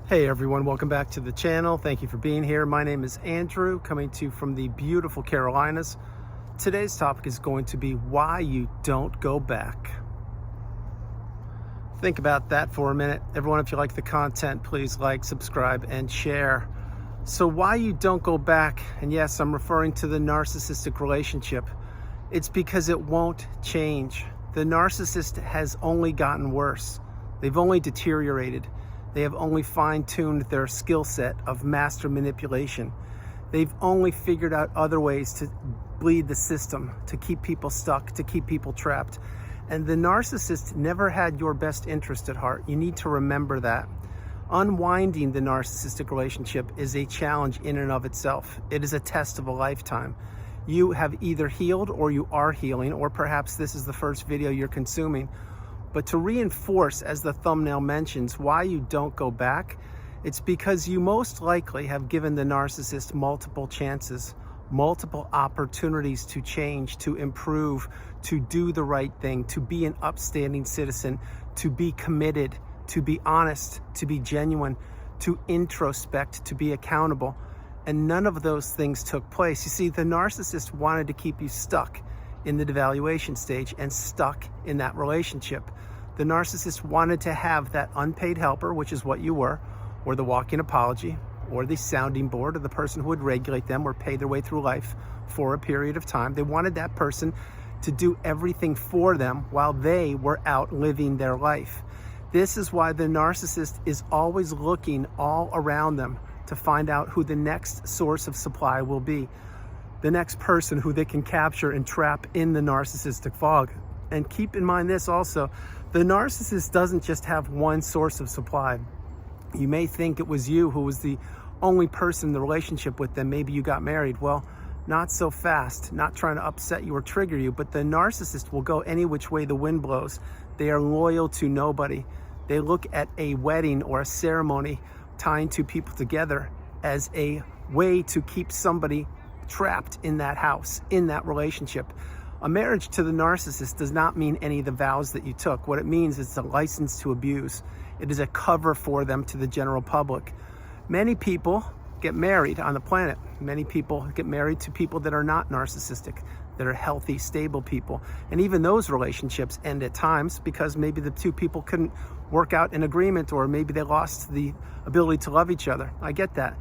Hey everyone, welcome back to the channel. Thank you for being here. My name is Andrew, coming to you from the beautiful Carolinas. Today's topic is going to be why you don't go back. Think about that for a minute. Everyone, if you like the content, please like, subscribe, and share. So why you don't go back, and yes, I'm referring to the narcissistic relationship. It's because it won't change. The narcissist has only gotten worse. They've only deteriorated. They have only fine-tuned their skill set of master manipulation. They've only figured out other ways to bleed the system, to keep people stuck, to keep people trapped. And the narcissist never had your best interest at heart. You need to remember that. Unwinding the narcissistic relationship is a challenge in and of itself. It is a test of a lifetime. You have either healed or you are healing, or perhaps this is the first video you're consuming. But to reinforce, as the thumbnail mentions, why you don't go back, it's because you most likely have given the narcissist multiple chances, multiple opportunities to change, to improve, to do the right thing, to be an upstanding citizen, to be committed, to be honest, to be genuine, to introspect, to be accountable. And none of those things took place. You see, the narcissist wanted to keep you stuck in the devaluation stage and stuck in that relationship. The narcissist wanted to have that unpaid helper, which is what you were, or the walking apology, or the sounding board, or the person who would regulate them or pay their way through life for a period of time. They wanted that person to do everything for them while they were out living their life. This is why the narcissist is always looking all around them to find out who the next source of supply will be, the next person who they can capture and trap in the narcissistic fog. And keep in mind this also, the narcissist doesn't just have one source of supply. You may think it was you who was the only person in the relationship with them. Maybe you got married. Well, not so fast, not trying to upset you or trigger you, but the narcissist will go any which way the wind blows. They are loyal to nobody. They look at a wedding or a ceremony tying two people together as a way to keep somebody trapped in that house, in that relationship. A marriage to the narcissist does not mean any of the vows that you took. What it means is it's a license to abuse. It is a cover for them to the general public. Many people get married on the planet. Many people get married to people that are not narcissistic, that are healthy, stable people. And even those relationships end at times because maybe the two people couldn't work out an agreement, or maybe they lost the ability to love each other. I get that.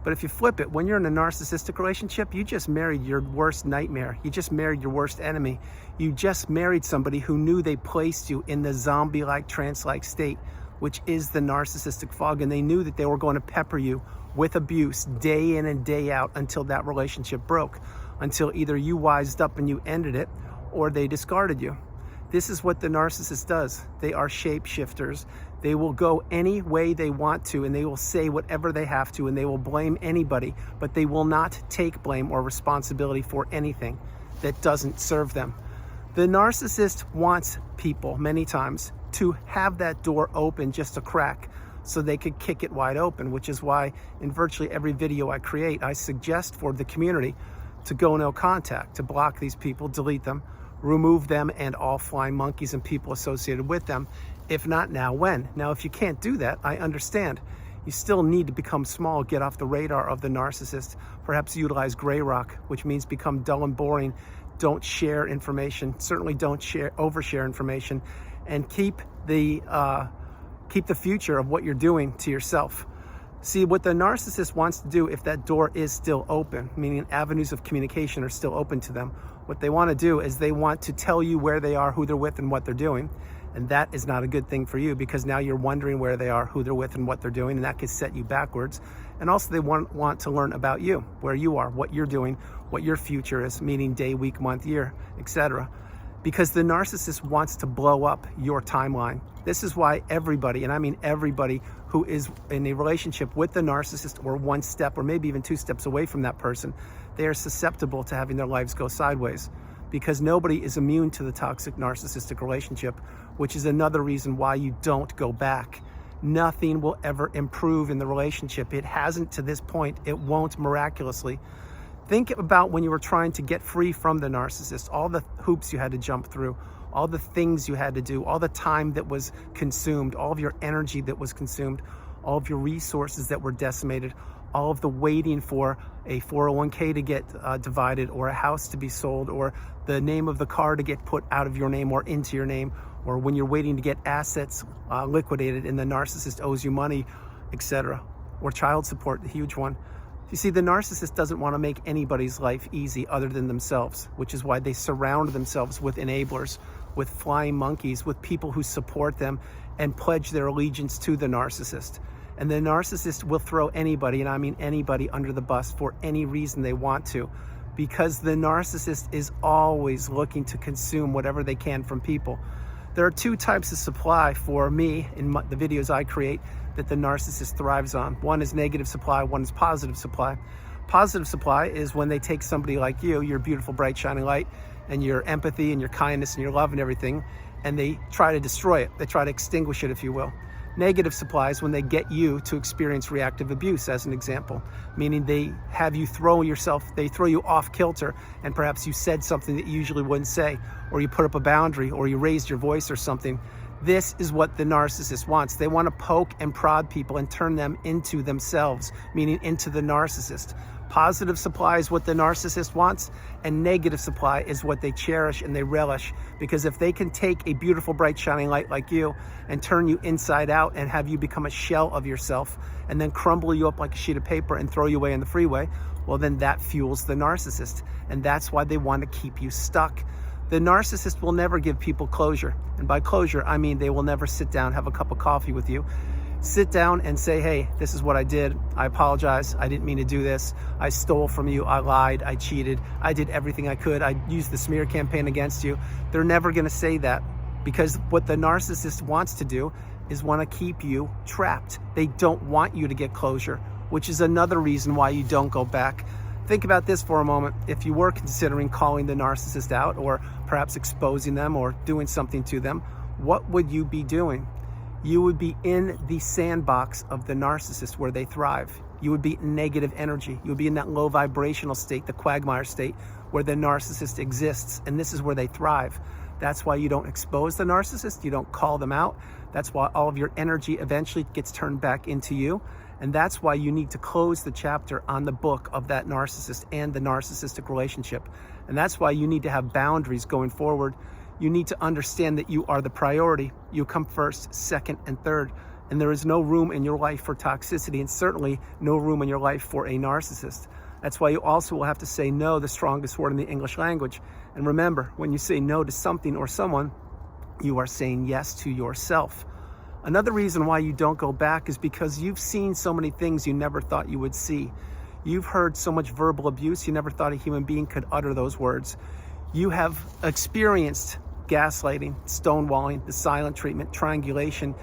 But if you flip it, when you're in a narcissistic relationship, you just married your worst nightmare. You just married your worst enemy. You just married somebody who knew they placed you in the zombie-like, trance-like state, which is the narcissistic fog. And they knew that they were going to pepper you with abuse day in and day out until that relationship broke, until either you wised up and you ended it, or they discarded you. This is what the narcissist does. They are shapeshifters. They will go any way they want to, and they will say whatever they have to, and they will blame anybody, but they will not take blame or responsibility for anything that doesn't serve them. The narcissist wants people many times to have that door open just a crack so they could kick it wide open, which is why in virtually every video I create, I suggest for the community to go no contact, to block these people, delete them, remove them and all flying monkeys and people associated with them. If not now, when? Now, if you can't do that, I understand. You still need to become small, get off the radar of the narcissist, perhaps utilize gray rock, which means become dull and boring. Don't share information, certainly don't overshare information, and keep the future of what you're doing to yourself. See, what the narcissist wants to do, if that door is still open, meaning avenues of communication are still open to them, what they want to do is they want to tell you where they are, who they're with, and what they're doing. And that is not a good thing for you, because now you're wondering where they are, who they're with, and what they're doing, and that could set you backwards. And also they want to learn about you, where you are, what you're doing, what your future is, meaning day, week, month, year, etc. Because the narcissist wants to blow up your timeline. This is why everybody, and I mean everybody, who is in a relationship with the narcissist, or one step or maybe even two steps away from that person, they are susceptible to having their lives go sideways, because nobody is immune to the toxic narcissistic relationship, which is another reason why you don't go back. Nothing will ever improve in the relationship. It hasn't to this point. It won't miraculously. Think about when you were trying to get free from the narcissist, all the hoops you had to jump through, all the things you had to do, all the time that was consumed, all of your energy that was consumed, all of your resources that were decimated, all of the waiting for a 401k to get divided, or a house to be sold, or the name of the car to get put out of your name or into your name, or when you're waiting to get assets liquidated and the narcissist owes you money, etc. Or child support, the huge one. You see, the narcissist doesn't want to make anybody's life easy other than themselves, which is why they surround themselves with enablers, with flying monkeys, with people who support them and pledge their allegiance to the narcissist. And the narcissist will throw anybody, and I mean anybody, under the bus for any reason they want to, because the narcissist is always looking to consume whatever they can from people. There are two types of supply for me in the videos I create that the narcissist thrives on. One is negative supply, one is positive supply. Positive supply is when they take somebody like you, your beautiful, bright, shining light, and your empathy and your kindness and your love and everything, and they try to destroy it. They try to extinguish it, if you will. Negative supply is when they get you to experience reactive abuse, as an example, meaning they have you throw you off kilter, and perhaps you said something that you usually wouldn't say, or you put up a boundary, or you raised your voice or something. This is what the narcissist wants. They want to poke and prod people and turn them into themselves, meaning into the narcissist. Positive supply is what the narcissist wants, and negative supply is what they cherish and they relish, because if they can take a beautiful, bright, shining light like you and turn you inside out and have you become a shell of yourself and then crumble you up like a sheet of paper and throw you away in the freeway, well, then that fuels the narcissist, and that's why they want to keep you stuck. The narcissist will never give people closure, and by closure, I mean they will never sit down, have a cup of coffee with you, sit down and say, hey, this is what I did. I apologize. I didn't mean to do this. I stole from you. I lied. I cheated. I did everything I could. I used the smear campaign against you. They're never going to say that, because what the narcissist wants to do is want to keep you trapped. They don't want you to get closure, which is another reason why you don't go back. Think about this for a moment. If you were considering calling the narcissist out, or perhaps exposing them or doing something to them, what would you be doing? You would be in the sandbox of the narcissist where they thrive. You would be in negative energy. You would be in that low vibrational state, the quagmire state, where the narcissist exists, and this is where they thrive. That's why you don't expose the narcissist. You don't call them out. That's why all of your energy eventually gets turned back into you. And that's why you need to close the chapter on the book of that narcissist and the narcissistic relationship. And that's why you need to have boundaries going forward. You need to understand that you are the priority. You come first, second, and third. And there is no room in your life for toxicity, and certainly no room in your life for a narcissist. That's why you also will have to say no, the strongest word in the English language. And remember, when you say no to something or someone, you are saying yes to yourself. Another reason why you don't go back is because you've seen so many things you never thought you would see. You've heard so much verbal abuse, you never thought a human being could utter those words. You have experienced gaslighting, stonewalling, the silent treatment, triangulation,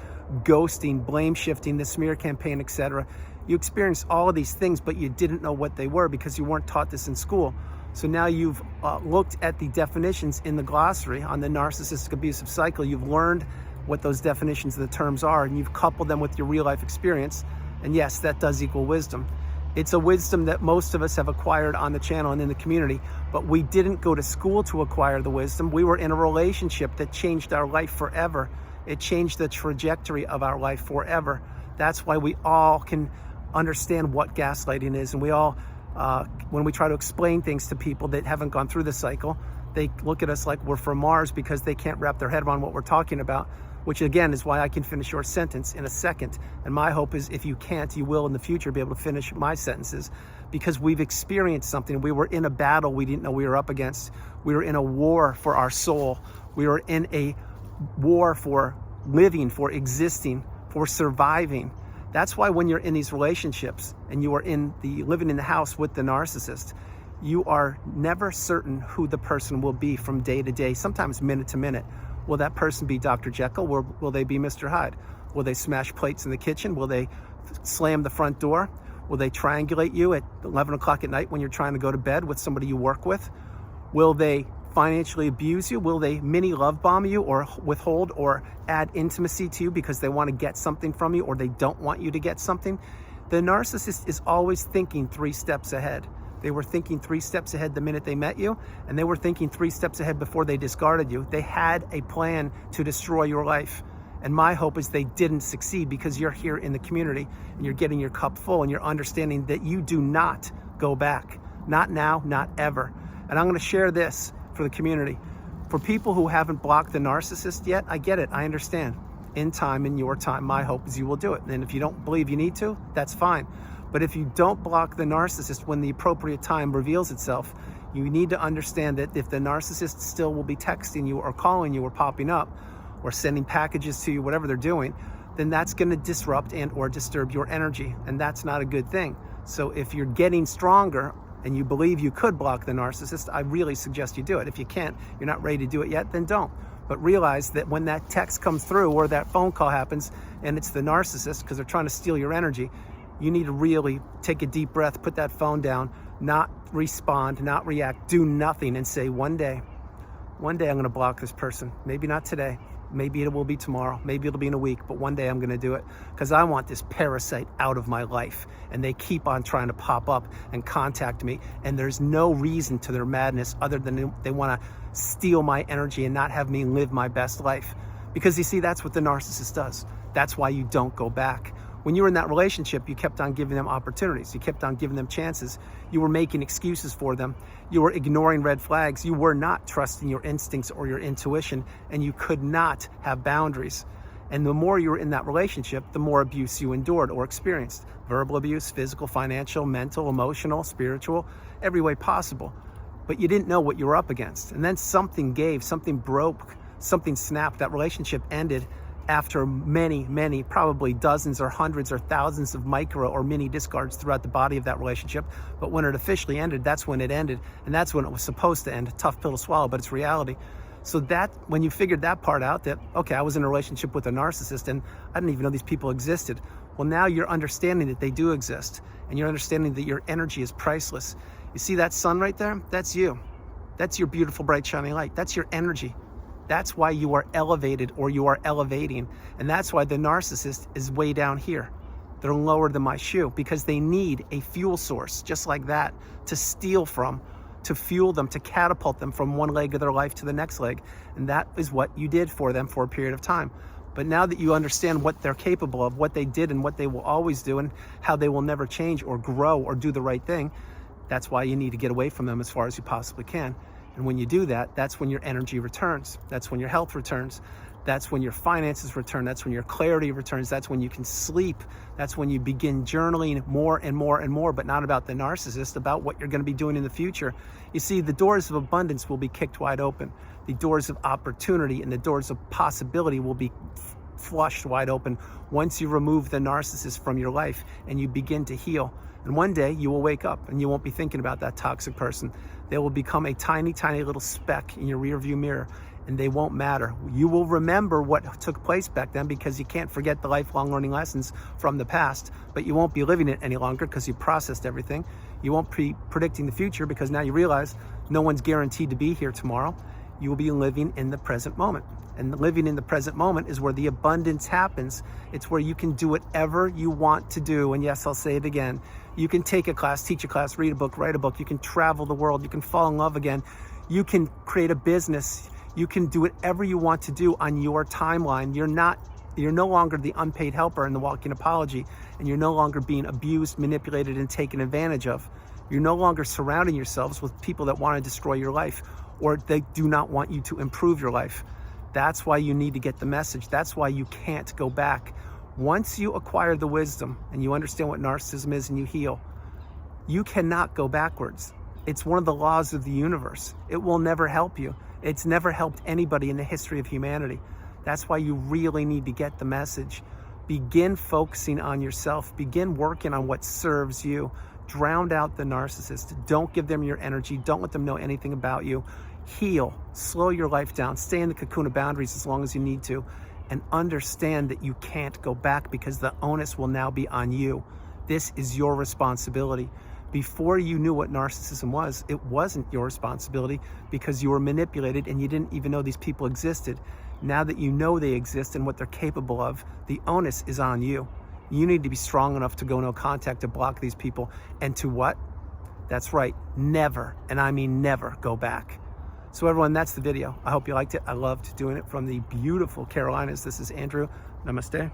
ghosting, blame shifting, the smear campaign, etc. You experienced all of these things, but you didn't know what they were because you weren't taught this in school. So now you've looked at the definitions in the glossary on the narcissistic abusive cycle. You've learned what those definitions of the terms are, and you've coupled them with your real life experience. And yes, that does equal wisdom. It's a wisdom that most of us have acquired on the channel and in the community, but we didn't go to school to acquire the wisdom. We were in a relationship that changed our life forever. It changed the trajectory of our life forever. That's why we all can understand what gaslighting is. And we all, when we try to explain things to people that haven't gone through the cycle, they look at us like we're from Mars because they can't wrap their head around what we're talking about, which again is why I can finish your sentence in a second. And my hope is if you can't, you will in the future be able to finish my sentences, because we've experienced something. We were in a battle we didn't know we were up against. We were in a war for our soul. We were in a war for living, for existing, for surviving. That's why when you're in these relationships and you are living in the house with the narcissist, you are never certain who the person will be from day to day, sometimes minute to minute. Will that person be Dr. Jekyll? Will they be Mr. Hyde? Will they smash plates in the kitchen? Will they slam the front door? Will they triangulate you at 11 o'clock at night when you're trying to go to bed with somebody you work with? Will they financially abuse you? Will they mini love bomb you or withhold or add intimacy to you because they want to get something from you or they don't want you to get something? The narcissist is always thinking 3 steps ahead. They were thinking 3 steps ahead the minute they met you, and they were thinking 3 steps ahead before they discarded you. They had a plan to destroy your life. And my hope is they didn't succeed, because you're here in the community and you're getting your cup full and you're understanding that you do not go back. Not now, not ever. And I'm going to share this for the community. For people who haven't blocked the narcissist yet, I get it. I understand. In time, in your time, my hope is you will do it. And if you don't believe you need to, that's fine. But if you don't block the narcissist when the appropriate time reveals itself, you need to understand that if the narcissist still will be texting you or calling you or popping up or sending packages to you, whatever they're doing, then that's going to disrupt and or disturb your energy. And that's not a good thing. So if you're getting stronger and you believe you could block the narcissist, I really suggest you do it. If you can't, you're not ready to do it yet, then don't. But realize that when that text comes through or that phone call happens and it's the narcissist because they're trying to steal your energy, you need to really take a deep breath, put that phone down, not respond, not react, do nothing, and say, one day I'm going to block this person. Maybe not today. Maybe it will be tomorrow. Maybe it'll be in a week, but one day I'm going to do it, because I want this parasite out of my life. And they keep on trying to pop up and contact me. And there's no reason to their madness other than they want to steal my energy and not have me live my best life. Because you see, that's what the narcissist does. That's why you don't go back. When you were in that relationship, you kept on giving them opportunities. You kept on giving them chances. You were making excuses for them. You were ignoring red flags. You were not trusting your instincts or your intuition, and you could not have boundaries. And the more you were in that relationship, the more abuse you endured or experienced. Verbal abuse, physical, financial, mental, emotional, spiritual, every way possible. But you didn't know what you were up against. And then something gave, something broke, something snapped. That relationship ended after many, probably dozens or hundreds or thousands of micro or mini discards throughout the body of that relationship. But when it officially ended, that's when it ended. And that's when it was supposed to end. A tough pill to swallow, but it's reality. So that, when you figured that part out, that, okay, I was in a relationship with a narcissist and I didn't even know these people existed. Well, now you're understanding that they do exist, and you're understanding that your energy is priceless. You see that sun right there? That's you. That's your beautiful, bright, shining light. That's your energy. That's why you are elevated, or you are elevating. And that's why the narcissist is way down here. They're lower than my shoe, because they need a fuel source just like that to steal from, to fuel them, to catapult them from one leg of their life to the next leg. And that is what you did for them for a period of time. But now that you understand what they're capable of, what they did and what they will always do, and how they will never change or grow or do the right thing, that's why you need to get away from them as far as you possibly can. And when you do that, that's when your energy returns. That's when your health returns. That's when your finances return. That's when your clarity returns. That's when you can sleep. That's when you begin journaling more and more and more, but not about the narcissist, about what you're going to be doing in the future. You see, the doors of abundance will be kicked wide open. The doors of opportunity and the doors of possibility will be flushed wide open once you remove the narcissist from your life and you begin to heal. And one day you will wake up and you won't be thinking about that toxic person. They will become a tiny, tiny little speck in your rearview mirror, and they won't matter. You will remember what took place back then, because you can't forget the lifelong learning lessons from the past, but you won't be living it any longer because you processed everything. You won't be predicting the future, because now you realize no one's guaranteed to be here tomorrow. You will be living in the present moment. And living in the present moment is where the abundance happens. It's where you can do whatever you want to do. And yes, I'll say it again. You can take a class, teach a class, read a book, write a book. You can travel the world. You can fall in love again. You can create a business. You can do whatever you want to do on your timeline. You're no longer the unpaid helper in the walking apology, and you're no longer being abused, manipulated, and taken advantage of. You're no longer surrounding yourselves with people that want to destroy your life, or they do not want you to improve your life. That's why you need to get the message. That's why you can't go back. Once you acquire the wisdom and you understand what narcissism is and you heal, you cannot go backwards. It's one of the laws of the universe. It will never help you. It's never helped anybody in the history of humanity. That's why you really need to get the message. Begin focusing on yourself. Begin working on what serves you. Drown out the narcissist. Don't give them your energy. Don't let them know anything about you. Heal. Slow your life down. Stay in the cocoon of boundaries as long as you need to. And understand that you can't go back, because the onus will now be on you. This is your responsibility. Before you knew what narcissism was, it wasn't your responsibility, because you were manipulated and you didn't even know these people existed. Now that you know they exist and what they're capable of, the onus is on you. You need to be strong enough to go no contact, to block these people, and to what? That's right, never, and I mean never, go back. So everyone, that's the video. I hope you liked it. I loved doing it from the beautiful Carolinas. This is Andrew. Namaste.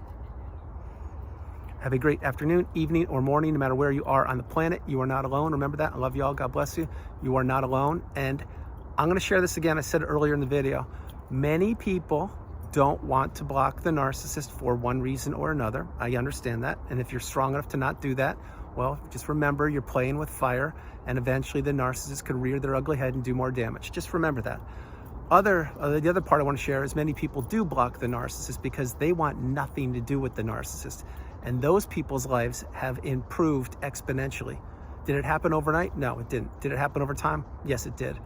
Have a great afternoon, evening, or morning, no matter where you are on the planet. You are not alone. Remember that. I love you all. God bless you. You are not alone. And I'm going to share this again. I said it earlier in the video. Many people don't want to block the narcissist for one reason or another. I understand that. And if you're strong enough to not do that, well, just remember you're playing with fire, and eventually the narcissist could rear their ugly head and do more damage. Just remember that. The other part I want to share is many people do block the narcissist because they want nothing to do with the narcissist. And those people's lives have improved exponentially. Did it happen overnight? No, it didn't. Did it happen over time? Yes, it did.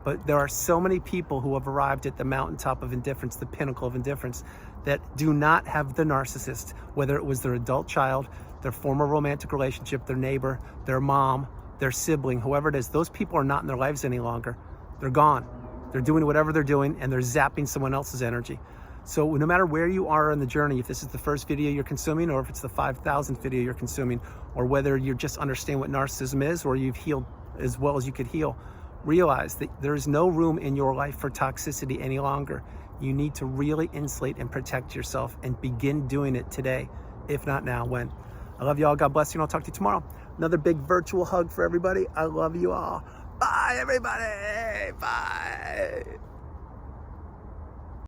But there are so many people who have arrived at the mountaintop of indifference, the pinnacle of indifference, that do not have the narcissist, whether it was their adult child, their former romantic relationship, their neighbor, their mom, their sibling, whoever it is. Those people are not in their lives any longer. They're gone. They're doing whatever they're doing, and they're zapping someone else's energy. So no matter where you are in the journey, if this is the first video you're consuming, or if it's the 5,000th video you're consuming, or whether you just understand what narcissism is, or you've healed as well as you could heal, realize that there is no room in your life for toxicity any longer. You need to really insulate and protect yourself, and begin doing it today. If not now, when? I love you all. God bless you, and I'll talk to you tomorrow. Another big virtual hug for everybody. I love you all. Bye, everybody. Bye.